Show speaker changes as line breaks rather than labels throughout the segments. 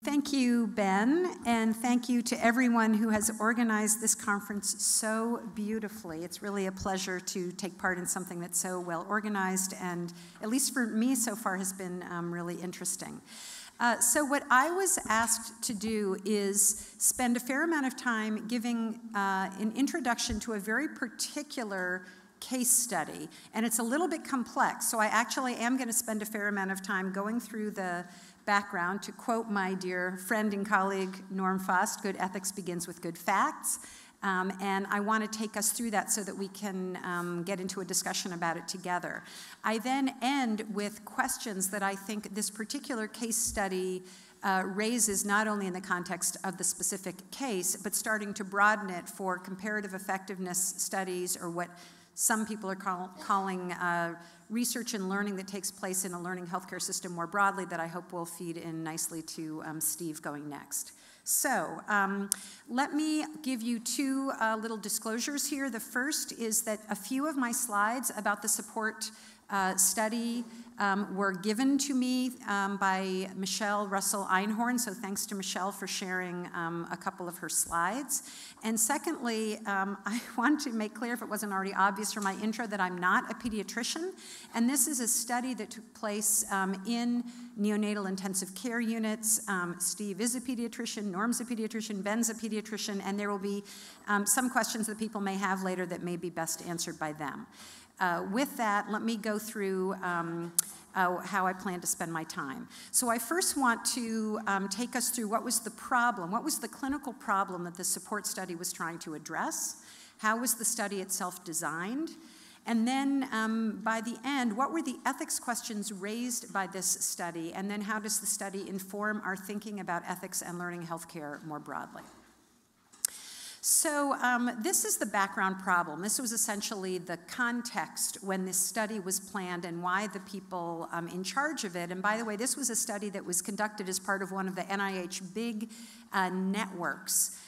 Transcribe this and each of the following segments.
Thank you, Ben, and thank you to everyone who has organized this conference so beautifully. It's really a pleasure to take part in something that's so well organized and, at least for me so far, has been really interesting. So what I was asked to do is spend a fair amount of time giving an introduction to a very particular case study, and it's a little bit complex, so I actually am going to spend a fair amount of time going through the background. To quote my dear friend and colleague Norm Fost, good ethics begins with good facts, and I want to take us through that so that we can get into a discussion about it together. I then end with questions that I think this particular case study raises, not only in the context of the specific case, but starting to broaden it for comparative effectiveness studies, or what some people are calling research and learning that takes place in a learning healthcare system more broadly, that I hope will feed in nicely to Steve going next. So let me give you two little disclosures here. The first is that a few of my slides about the support study were given to me by Michelle Russell Einhorn, so thanks to Michelle for sharing a couple of her slides. And secondly, I want to make clear, if it wasn't already obvious from my intro, that I'm not a pediatrician, and this is a study that took place in neonatal intensive care units. Steve is a pediatrician, Norm's a pediatrician, Ben's a pediatrician, and there will be some questions that people may have later that may be best answered by them. With that, let me go through how I plan to spend my time. So I first want to take us through what was the problem, what was the clinical problem that the support study was trying to address, how was the study itself designed, and then by the end, what were the ethics questions raised by this study, and then how does the study inform our thinking about ethics and learning healthcare more broadly. So this is the background problem. This was essentially the context when this study was planned and why the people in charge of it. And by the way, this was a study that was conducted as part of one of the NIH big networks.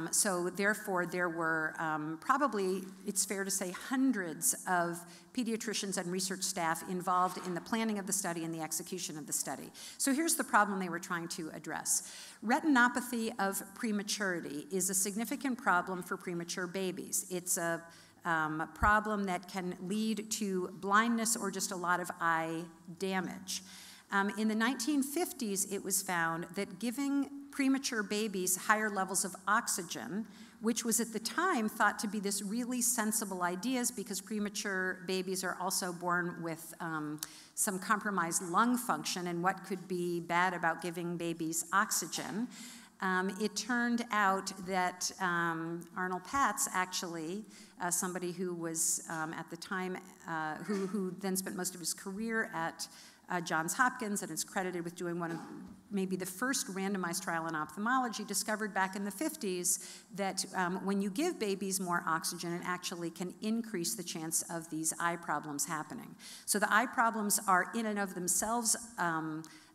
So therefore, there were probably, it's fair to say, hundreds of pediatricians and research staff involved in the planning of the study and the execution of the study. So here's the problem they were trying to address. Retinopathy of prematurity is a significant problem for premature babies. It's a problem that can lead to blindness or just a lot of eye damage. In the 1950s, it was found that giving premature babies higher levels of oxygen, which was at the time thought to be this really sensible idea, because premature babies are also born with some compromised lung function, and what could be bad about giving babies oxygen. It turned out that Arnold Patz, actually, somebody who was at the time, who then spent most of his career at Johns Hopkins and is credited with doing one of maybe the first randomized trial in ophthalmology, discovered back in the 50s that when you give babies more oxygen, it actually can increase the chance of these eye problems happening. So the eye problems are in and of themselves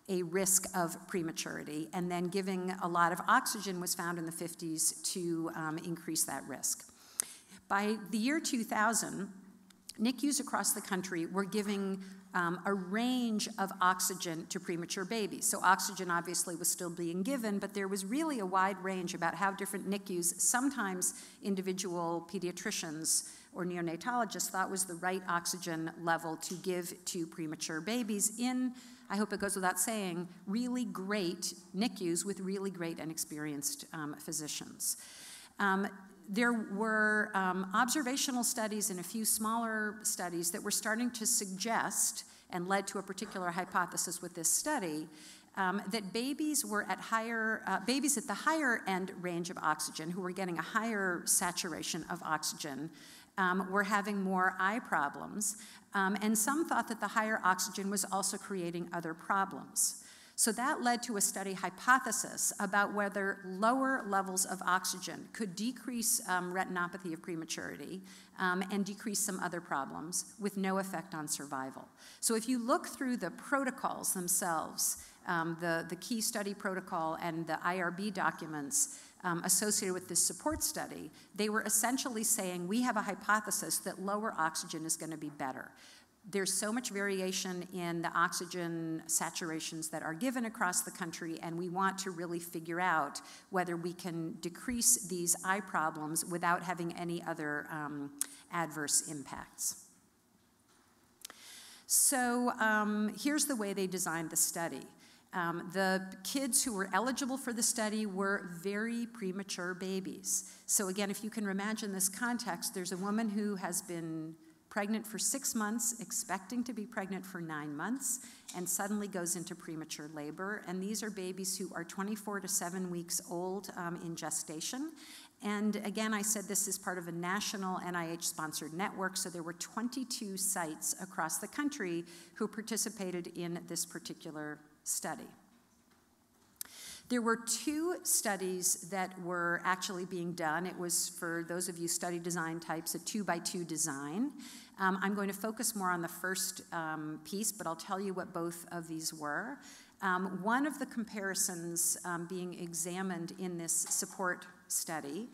a risk of prematurity, and then giving a lot of oxygen was found in the 50s to increase that risk. By the year 2000, NICUs across the country were giving a range of oxygen to premature babies. So oxygen obviously was still being given, but there was really a wide range about how different NICUs, sometimes individual pediatricians or neonatologists, thought was the right oxygen level to give to premature babies in, I hope it goes without saying, really great NICUs with really great and experienced physicians. There were observational studies and a few smaller studies that were starting to suggest, and led to a particular hypothesis with this study, that babies were at babies at the higher end range of oxygen, who were getting a higher saturation of oxygen, were having more eye problems, and some thought that the higher oxygen was also creating other problems. So that led to a study hypothesis about whether lower levels of oxygen could decrease retinopathy of prematurity and decrease some other problems with no effect on survival. So if you look through the protocols themselves, the key study protocol and the IRB documents associated with this support study, they were essentially saying, we have a hypothesis that lower oxygen is going to be better. There's so much variation in the oxygen saturations that are given across the country, and we want to really figure out whether we can decrease these eye problems without having any other adverse impacts. So here's the way they designed the study. The kids who were eligible for the study were very premature babies. So again, if you can imagine this context, there's a woman who has been pregnant for 6 months, expecting to be pregnant for 9 months, and suddenly goes into premature labor. And these are babies who are 24 to 7 weeks old in gestation. And again, I said this is part of a national NIH-sponsored network, so there were 22 sites across the country who participated in this particular study. There were 2 studies that were actually being done. It was, for those of you study design types, a 2x2 design. I'm going to focus more on the first piece, but I'll tell you what both of these were. One of the comparisons being examined in this support study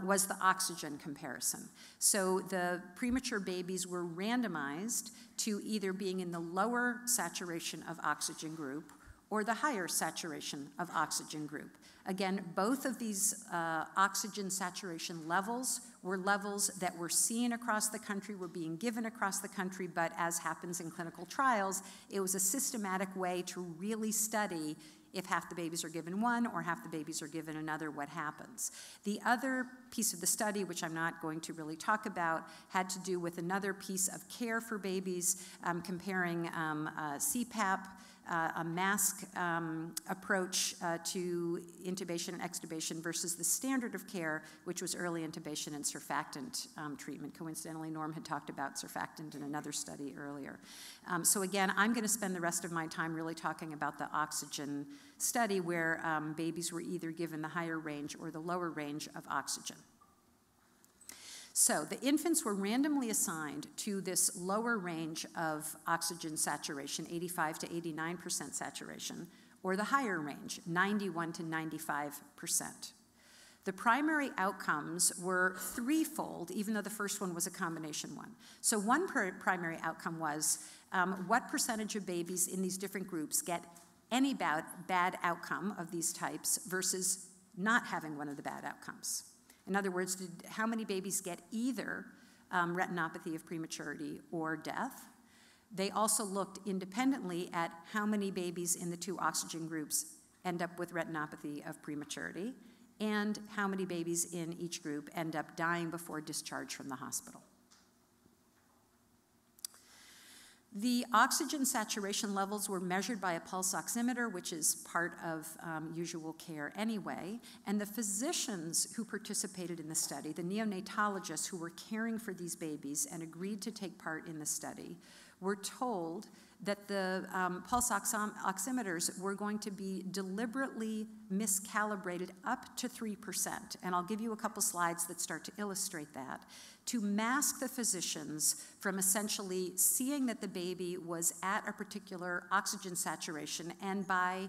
was the oxygen comparison. So the premature babies were randomized to either being in the lower saturation of oxygen group or the higher saturation of oxygen group. Again, both of these oxygen saturation levels were levels that were seen across the country, were being given across the country, but as happens in clinical trials, it was a systematic way to really study if half the babies are given one or half the babies are given another, what happens. The other piece of the study, which I'm not going to really talk about, had to do with another piece of care for babies, comparing CPAP, a mask approach to intubation and extubation versus the standard of care, which was early intubation and surfactant treatment. Coincidentally, Norm had talked about surfactant in another study earlier. So again, I'm going to spend the rest of my time really talking about the oxygen study where babies were either given the higher range or the lower range of oxygen. So the infants were randomly assigned to this lower range of oxygen saturation, 85 to 89% saturation, or the higher range, 91 to 95%. The primary outcomes were threefold, even though the first one was a combination one. So one primary outcome was what percentage of babies in these different groups get any bad outcome of these types versus not having one of the bad outcomes. In other words, how many babies get either retinopathy of prematurity or death? They also looked independently at how many babies in the 2 oxygen groups end up with retinopathy of prematurity and how many babies in each group end up dying before discharge from the hospital. The oxygen saturation levels were measured by a pulse oximeter, which is part of usual care anyway, and the physicians who participated in the study, the neonatologists who were caring for these babies and agreed to take part in the study, were told that the pulse oximeters were going to be deliberately miscalibrated up to 3%, and I'll give you a couple slides that start to illustrate that, to mask the physicians from essentially seeing that the baby was at a particular oxygen saturation and by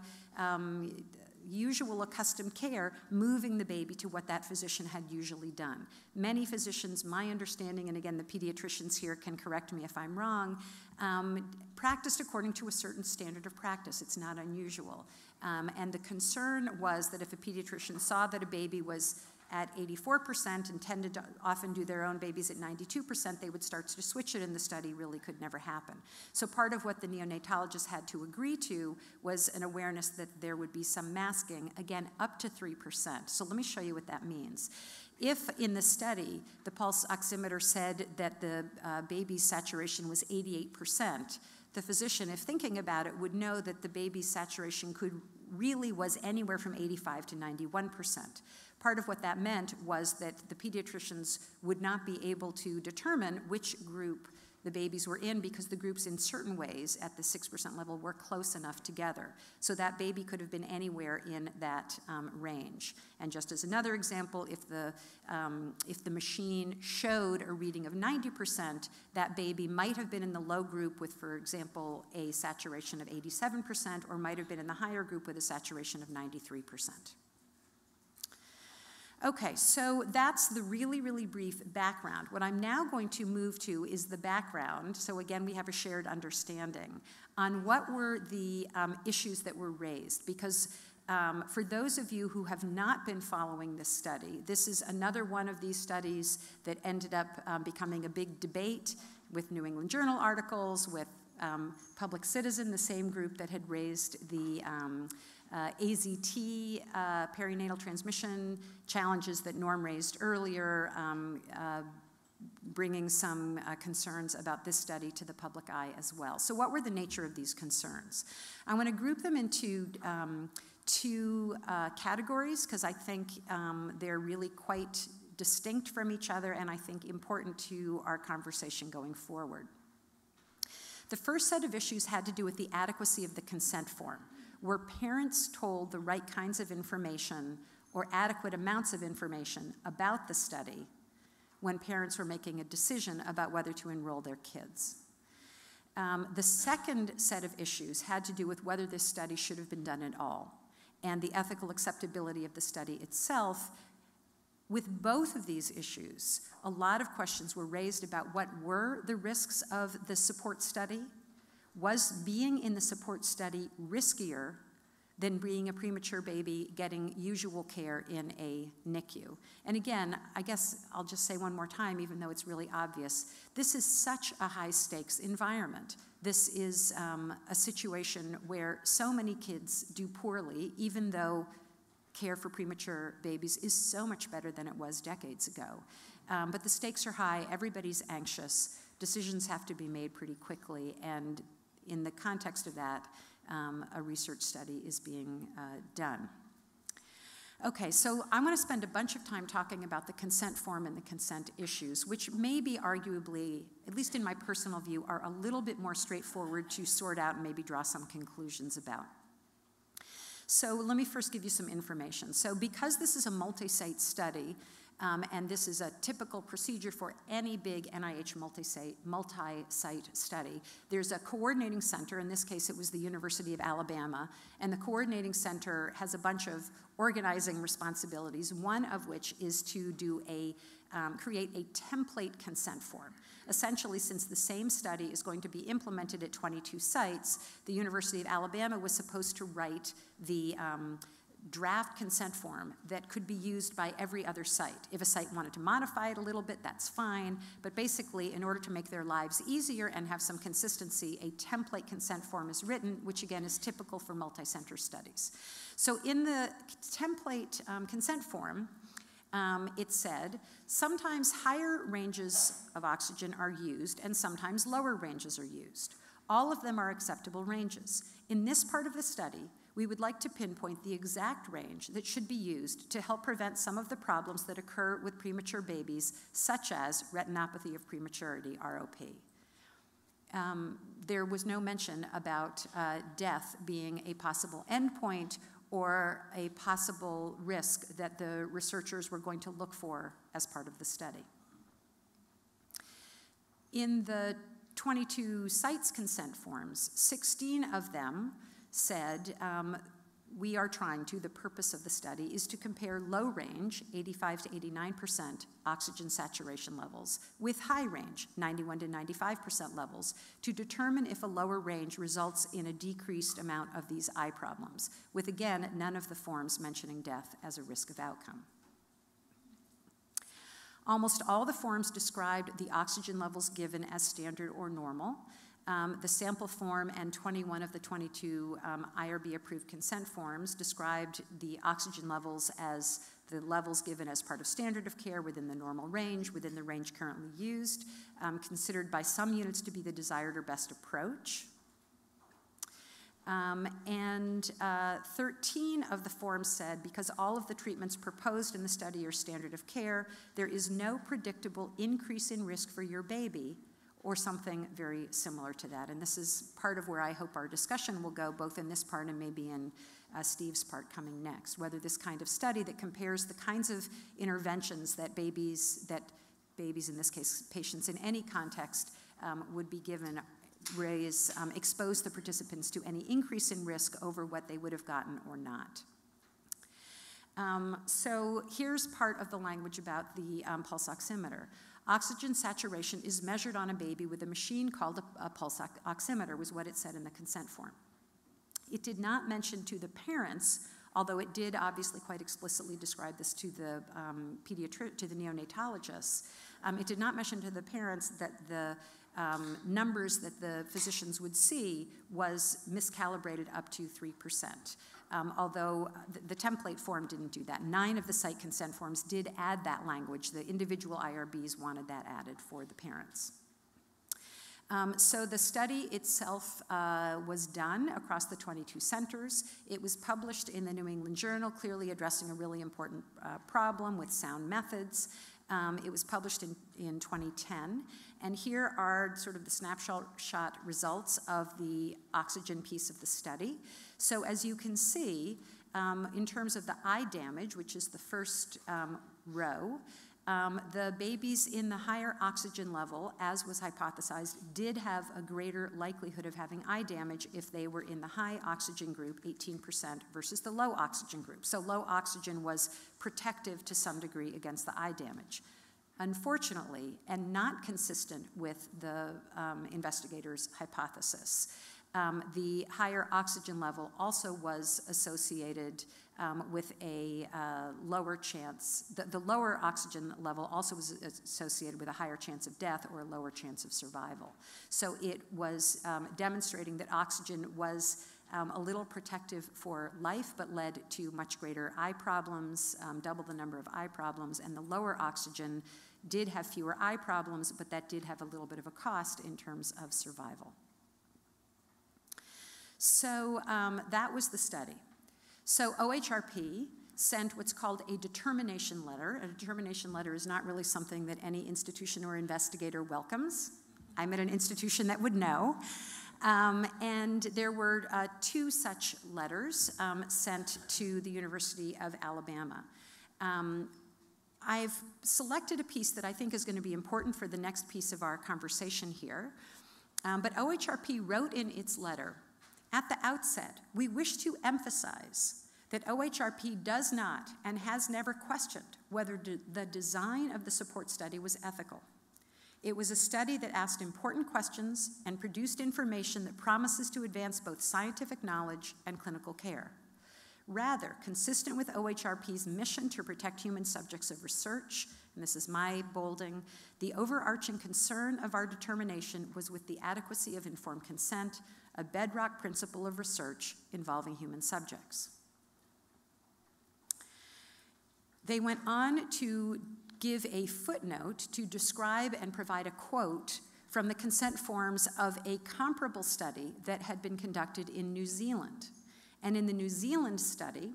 usual accustomed care, moving the baby to what that physician had usually done. Many physicians, my understanding, and again the pediatricians here can correct me if I'm wrong, practiced according to a certain standard of practice. It's not unusual. And the concern was that if a pediatrician saw that a baby was at 84% and tended to often do their own babies at 92%, they would start to switch it, and the study really could never happen. So part of what the neonatologists had to agree to was an awareness that there would be some masking, again, up to 3%. So let me show you what that means. If in the study the pulse oximeter said that the baby's saturation was 88%, the physician, if thinking about it, would know that the baby's saturation really was anywhere from 85 to 91%. Part of what that meant was that the pediatricians would not be able to determine which group the babies were in because the groups in certain ways at the 6% level were close enough together. So that baby could have been anywhere in that range. And just as another example, if the machine showed a reading of 90%, that baby might have been in the low group with, for example, a saturation of 87%, or might have been in the higher group with a saturation of 93%. Okay, so that's the really, really brief background. What I'm now going to move to is the background. So again, we have a shared understanding on what were the issues that were raised. Because for those of you who have not been following this study, this is another one of these studies that ended up becoming a big debate with New England Journal articles, with Public Citizen, the same group that had raised the AZT, perinatal transmission challenges that Norm raised earlier, bringing some concerns about this study to the public eye as well. So what were the nature of these concerns? I want to group them into two categories, because I think they're really quite distinct from each other and I think important to our conversation going forward. The first set of issues had to do with the adequacy of the consent form. Were parents told the right kinds of information or adequate amounts of information about the study when parents were making a decision about whether to enroll their kids? The second set of issues had to do with whether this study should have been done at all, and the ethical acceptability of the study itself. With both of these issues, a lot of questions were raised about what were the risks of the support study. Was being in the support study riskier than being a premature baby getting usual care in a NICU? And again, I guess I'll just say one more time, even though it's really obvious, this is such a high-stakes environment. This is a situation where so many kids do poorly, even though care for premature babies is so much better than it was decades ago. But the stakes are high, everybody's anxious, decisions have to be made pretty quickly, and in the context of that, a research study is being done. Okay, so I'm going to spend a bunch of time talking about the consent form and the consent issues, which maybe arguably, at least in my personal view, are a little bit more straightforward to sort out and maybe draw some conclusions about. So let me first give you some information. So because this is a multi-site study, and this is a typical procedure for any big NIH multi-site study, there's a coordinating center. In this case, it was the University of Alabama, and the coordinating center has a bunch of organizing responsibilities, one of which is to do create a template consent form. Essentially, since the same study is going to be implemented at 22 sites, the University of Alabama was supposed to write the draft consent form that could be used by every other site. If a site wanted to modify it a little bit, that's fine, but basically, in order to make their lives easier and have some consistency, a template consent form is written, which again is typical for multi-center studies. So in the template consent form, it said, sometimes higher ranges of oxygen are used and sometimes lower ranges are used. All of them are acceptable ranges. In this part of the study, we would like to pinpoint the exact range that should be used to help prevent some of the problems that occur with premature babies, such as retinopathy of prematurity, ROP. There was no mention about death being a possible endpoint or a possible risk that the researchers were going to look for as part of the study. In the 22 sites consent forms, 16 of them said, we are trying to, the purpose of the study is to compare low range, 85 to 89% oxygen saturation levels, with high range, 91 to 95% levels, to determine if a lower range results in a decreased amount of these eye problems, with again, none of the forms mentioning death as a risk of outcome. Almost all the forms described the oxygen levels given as standard or normal. The sample form and 21 of the 22 IRB-approved consent forms described the oxygen levels as the levels given as part of standard of care within the normal range, within the range currently used, considered by some units to be the desired or best approach. 13 of the forms said, because all of the treatments proposed in the study are standard of care, there is no predictable increase in risk for your baby, or something very similar to that. And this is part of where I hope our discussion will go, both in this part and maybe in Steve's part coming next, whether this kind of study that compares the kinds of interventions that babies in this case, patients in any context, would be given, expose the participants to any increase in risk over what they would have gotten or not. So here's part of the language about the pulse oximeter. Oxygen saturation is measured on a baby with a machine called a pulse oximeter, was what it said in the consent form. It did not mention to the parents, although it did obviously quite explicitly describe this to the to the neonatologists. It did not mention to the parents that the numbers that the physicians would see was miscalibrated up to 3%. Although the template form didn't do that. 9 of the site consent forms did add that language. The individual IRBs wanted that added for the parents. So the study itself was done across the 22 centers. It was published in the New England Journal, clearly addressing a really important problem with sound methods. It was published in 2010. And here are sort of the snapshot results of the oxygen piece of the study. So as you can see, in terms of the eye damage, which is the first row, the babies in the higher oxygen level, as was hypothesized, did have a greater likelihood of having eye damage if they were in the high oxygen group, 18%, versus the low oxygen group. So low oxygen was protective to some degree against the eye damage. Unfortunately, and not consistent with the investigators' hypothesis, the higher oxygen level also was associated with a lower chance. The lower oxygen level also was associated with a higher chance of death or a lower chance of survival. So it was demonstrating that oxygen was a little protective for life, but led to much greater eye problems, double the number of eye problems, and the lower oxygen did have fewer eye problems, but that did have a little bit of a cost in terms of survival. So that was the study. So OHRP sent what's called a determination letter. A determination letter is not really something that any institution or investigator welcomes. I'm at an institution that would know. And there were 2 such letters sent to the University of Alabama. I've selected a piece that I think is going to be important for the next piece of our conversation here. But OHRP wrote in its letter, at the outset, we wish to emphasize that OHRP does not and has never questioned whether the design of the support study was ethical. It was a study that asked important questions and produced information that promises to advance both scientific knowledge and clinical care. Rather, consistent with OHRP's mission to protect human subjects of research, and this is my bolding, the overarching concern of our determination was with the adequacy of informed consent, a bedrock principle of research involving human subjects. They went on to give a footnote to describe and provide a quote from the consent forms of a comparable study that had been conducted in New Zealand. And in the New Zealand study,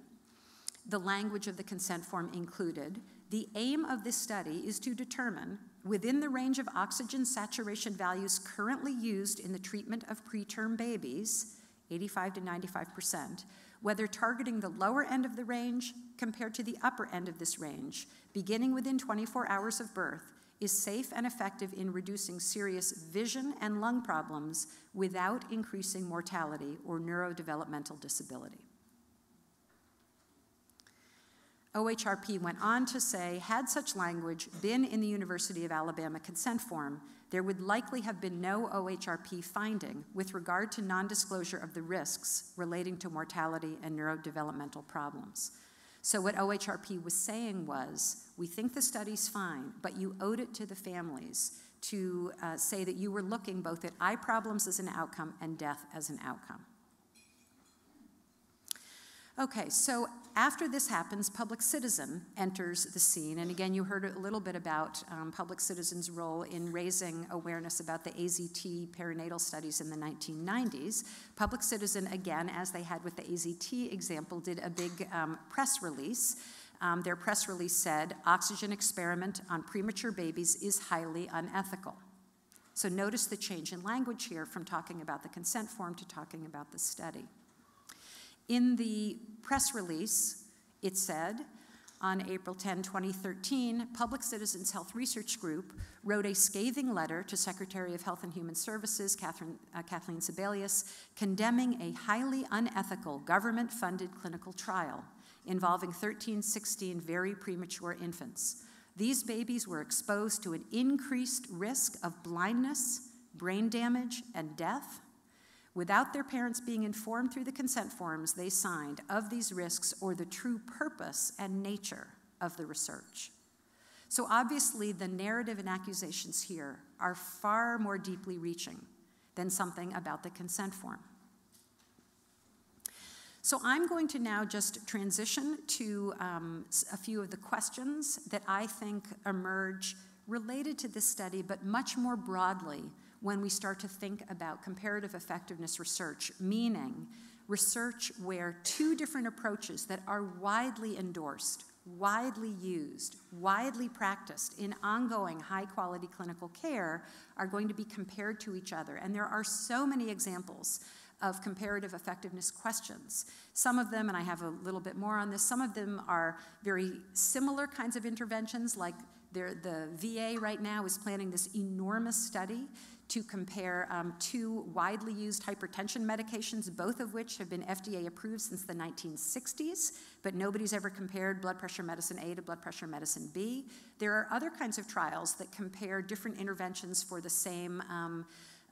the language of the consent form included, the aim of this study is to determine, within the range of oxygen saturation values currently used in the treatment of preterm babies, 85 to 95%, whether targeting the lower end of the range compared to the upper end of this range, beginning within 24 hours of birth, is safe and effective in reducing serious vision and lung problems without increasing mortality or neurodevelopmental disability. OHRP went on to say, had such language been in the University of Alabama consent form, there would likely have been no OHRP finding with regard to non-disclosure of the risks relating to mortality and neurodevelopmental problems. So what OHRP was saying was, we think the study's fine, but you owed it to the families to say that you were looking both at eye problems as an outcome and death as an outcome. Okay, so after this happens, Public Citizen enters the scene. And again, you heard a little bit about Public Citizen's role in raising awareness about the AZT perinatal studies in the 1990s. Public Citizen, again, as they had with the AZT example, did a big press release. Their press release said, oxygen experiment on premature babies is highly unethical. So notice the change in language here from talking about the consent form to talking about the study. In the press release, it said, on April 10, 2013, Public Citizens Health Research Group wrote a scathing letter to Secretary of Health and Human Services, Kathleen Sebelius, condemning a highly unethical government-funded clinical trial involving 13, 16 very premature infants. These babies were exposed to an increased risk of blindness, brain damage, and death. Without their parents being informed through the consent forms they signed of these risks or the true purpose and nature of the research. So obviously the narrative and accusations here are far more deeply reaching than something about the consent form. So I'm going to now just transition to a few of the questions that I think emerge related to this study, but much more broadly when we start to think about comparative effectiveness research, meaning research where two different approaches that are widely endorsed, widely used, widely practiced in ongoing high-quality clinical care are going to be compared to each other. And there are so many examples of comparative effectiveness questions. Some of them, and I have a little bit more on this, some of them are very similar kinds of interventions, like the VA right now is planning this enormous study to compare two widely used hypertension medications, both of which have been FDA approved since the 1960s, but nobody's ever compared blood pressure medicine A to blood pressure medicine B. There are other kinds of trials that compare different interventions for the same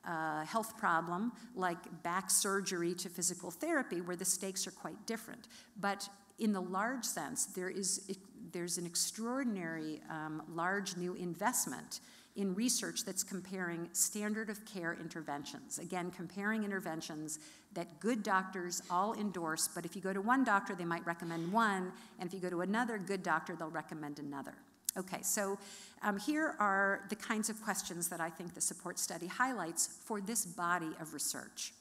health problem, like back surgery to physical therapy, where the stakes are quite different. But in the large sense, there's an extraordinary large new investment in research that's comparing standard of care interventions. Again, comparing interventions that good doctors all endorse, but if you go to one doctor, they might recommend one, and if you go to another good doctor, they'll recommend another. Okay, so here are the kinds of questions that I think the support study highlights for this body of research.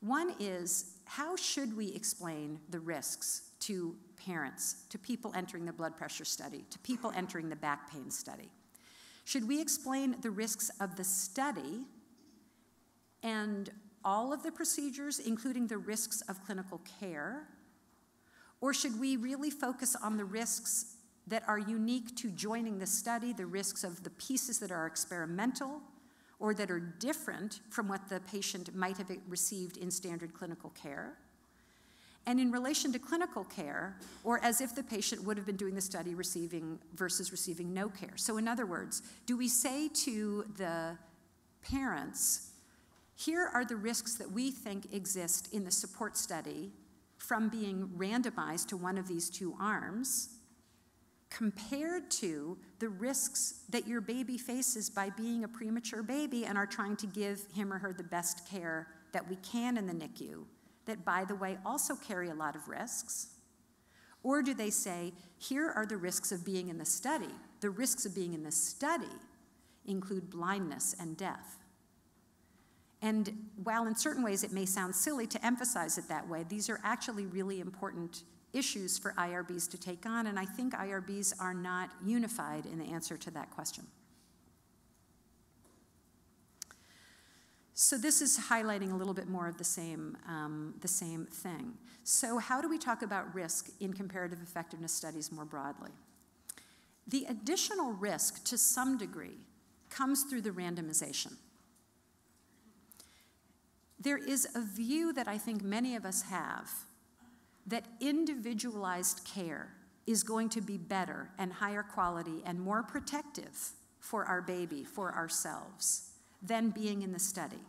One is, how should we explain the risks to parents, to people entering the blood pressure study, to people entering the back pain study? Should we explain the risks of the study and all of the procedures, including the risks of clinical care? Or should we really focus on the risks that are unique to joining the study, the risks of the pieces that are experimental or that are different from what the patient might have received in standard clinical care? And in relation to clinical care, or as if the patient would have been doing the study versus receiving no care. So in other words, do we say to the parents, here are the risks that we think exist in the support study from being randomized to one of these two arms, compared to the risks that your baby faces by being a premature baby and are trying to give him or her the best care that we can in the NICU, that, by the way, also carry a lot of risks? Or do they say, here are the risks of being in the study. The risks of being in the study include blindness and death. And while in certain ways it may sound silly to emphasize it that way, these are actually really important issues for IRBs to take on, and I think IRBs are not unified in the answer to that question. So this is highlighting a little bit more of the same thing. So how do we talk about risk in comparative effectiveness studies more broadly? The additional risk, to some degree, comes through the randomization. There is a view that I think many of us have that individualized care is going to be better and higher quality and more protective for our baby, for ourselves, than being in the study.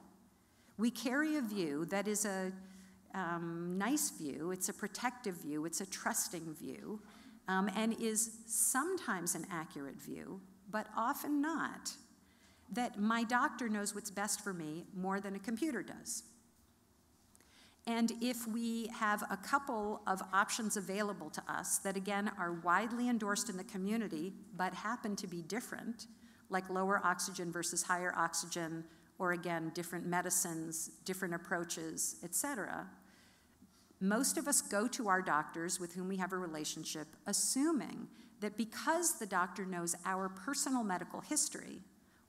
We carry a view that is a nice view, it's a protective view, it's a trusting view, and is sometimes an accurate view, but often not, that my doctor knows what's best for me more than a computer does. And if we have a couple of options available to us that, again, are widely endorsed in the community but happen to be different, like lower oxygen versus higher oxygen, or again, different medicines, different approaches, etc., most of us go to our doctors with whom we have a relationship, assuming that because the doctor knows our personal medical history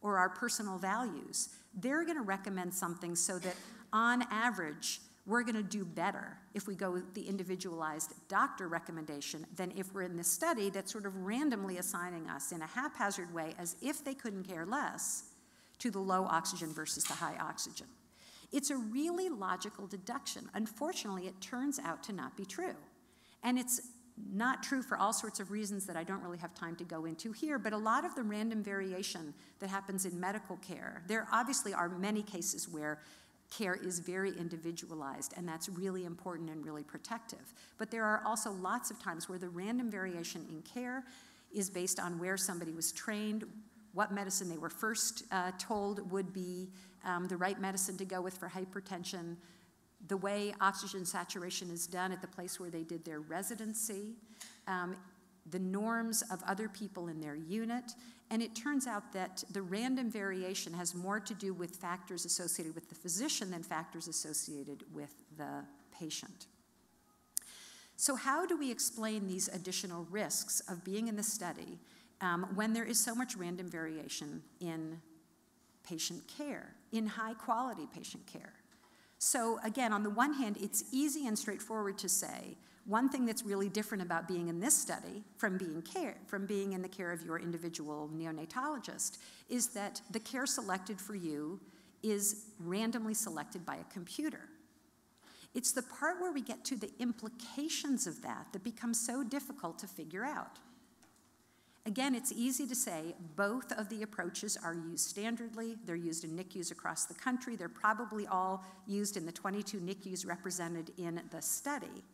or our personal values, they're going to recommend something so that, on average, we're going to do better if we go with the individualized doctor recommendation than if we're in this study that's sort of randomly assigning us in a haphazard way, as if they couldn't care less, to the low oxygen versus the high oxygen. It's a really logical deduction. Unfortunately, it turns out to not be true. And it's not true for all sorts of reasons that I don't really have time to go into here, but a lot of the random variation that happens in medical care, there obviously are many cases where care is very individualized, and that's really important and really protective. But there are also lots of times where the random variation in care is based on where somebody was trained, what medicine they were first told would be the right medicine to go with for hypertension, the way oxygen saturation is done at the place where they did their residency, the norms of other people in their unit, and it turns out that the random variation has more to do with factors associated with the physician than factors associated with the patient. So how do we explain these additional risks of being in the study when there is so much random variation in patient care, in high-quality patient care? So again, on the one hand, it's easy and straightforward to say, one thing that's really different about being in this study from being in the care of your individual neonatologist is that the care selected for you is randomly selected by a computer. It's the part where we get to the implications of that that becomes so difficult to figure out. Again, it's easy to say both of the approaches are used standardly. They're used in NICUs across the country. They're probably all used in the 22 NICUs represented in the study.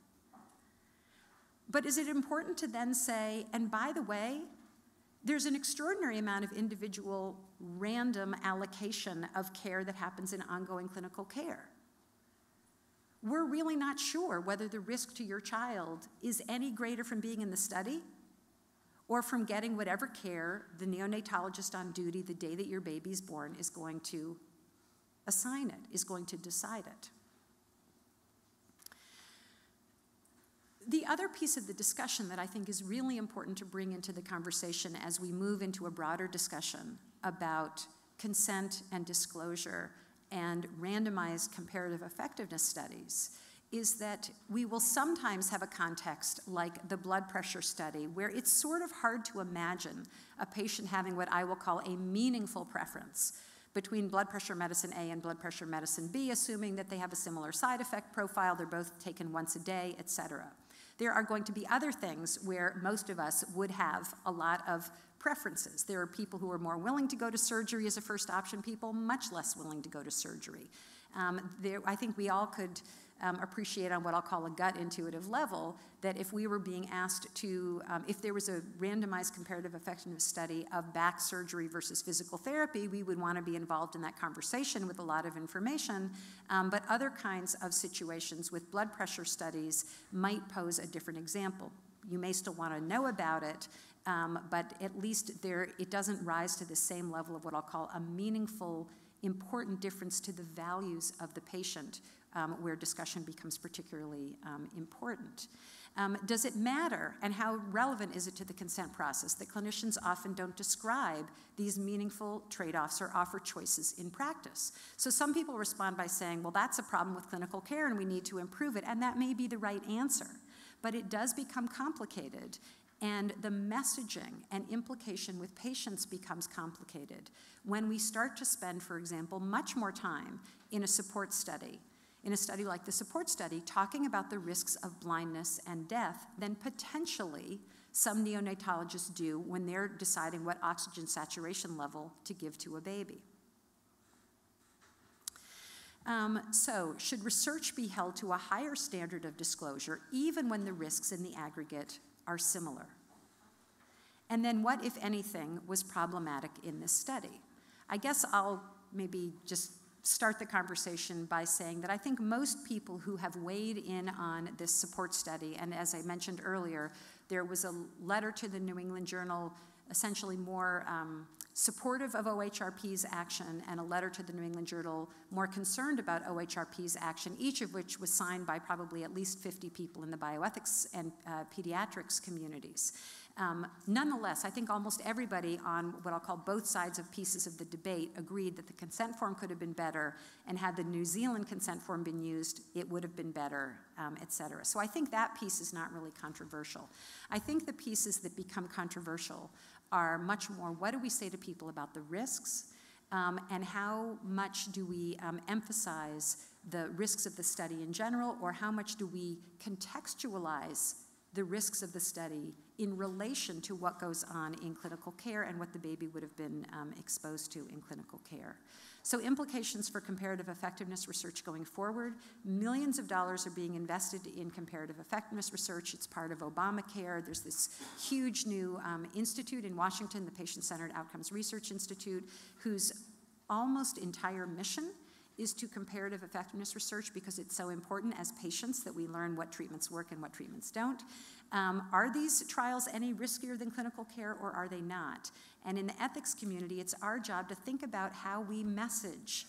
But is it important to then say, and by the way, there's an extraordinary amount of individual random allocation of care that happens in ongoing clinical care? We're really not sure whether the risk to your child is any greater from being in the study or from getting whatever care the neonatologist on duty the day that your baby's born is going to assign it, is going to decide it. The other piece of the discussion that I think is really important to bring into the conversation as we move into a broader discussion about consent and disclosure and randomized comparative effectiveness studies is that we will sometimes have a context like the blood pressure study where it's sort of hard to imagine a patient having what I will call a meaningful preference between blood pressure medicine A and blood pressure medicine B, assuming that they have a similar side effect profile, they're both taken once a day, et cetera. There are going to be other things where most of us would have a lot of preferences. There are people who are more willing to go to surgery as a first option, people much less willing to go to surgery. I think we all could appreciate on what I'll call a gut intuitive level that if we were being asked to, if there was a randomized comparative effectiveness study of back surgery versus physical therapy, we would want to be involved in that conversation with a lot of information, but other kinds of situations with blood pressure studies might pose a different example. You may still want to know about it, but at least it doesn't rise to the same level of what I'll call a meaningful, important difference to the values of the patient, where discussion becomes particularly important. Does it matter, and how relevant is it to the consent process that clinicians often don't describe these meaningful trade-offs or offer choices in practice? So some people respond by saying, well, that's a problem with clinical care and we need to improve it, and that may be the right answer. But it does become complicated, and the messaging and implication with patients becomes complicated when we start to spend, for example, much more time in a support study, in a study like the support study, talking about the risks of blindness and death than potentially some neonatologists do when they're deciding what oxygen saturation level to give to a baby. So, should research be held to a higher standard of disclosure even when the risks in the aggregate are similar? And then what, if anything, was problematic in this study? I guess I'll maybe just start the conversation by saying that I think most people who have weighed in on this support study, and as I mentioned earlier, there was a letter to the New England Journal essentially more supportive of OHRP's action and a letter to the New England Journal more concerned about OHRP's action, each of which was signed by probably at least 50 people in the bioethics and pediatrics communities. Nonetheless, I think almost everybody on what I'll call both sides of pieces of the debate agreed that the consent form could have been better, and had the New Zealand consent form been used, it would have been better, et cetera. So I think that piece is not really controversial. I think the pieces that become controversial are much more, what do we say to people about the risks, and how much do we emphasize the risks of the study in general, or how much do we contextualize the risks of the study in relation to what goes on in clinical care and what the baby would have been exposed to in clinical care. So implications for comparative effectiveness research going forward. Millions of dollars are being invested in comparative effectiveness research. It's part of Obamacare. There's this huge new institute in Washington, the Patient-Centered Outcomes Research Institute, whose almost entire mission is to comparative effectiveness research because it's so important as patients that we learn what treatments work and what treatments don't. Are these trials any riskier than clinical care, or are they not? And in the ethics community, it's our job to think about how we message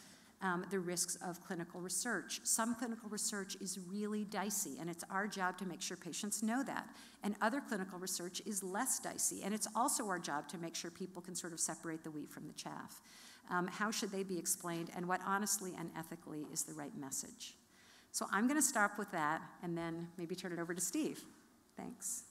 the risks of clinical research. Some clinical research is really dicey, and it's our job to make sure patients know that. And other clinical research is less dicey, and it's also our job to make sure people can sort of separate the wheat from the chaff. How should they be explained, and what honestly and ethically is the right message? So I'm going to stop with that and then maybe turn it over to Steve. Thanks.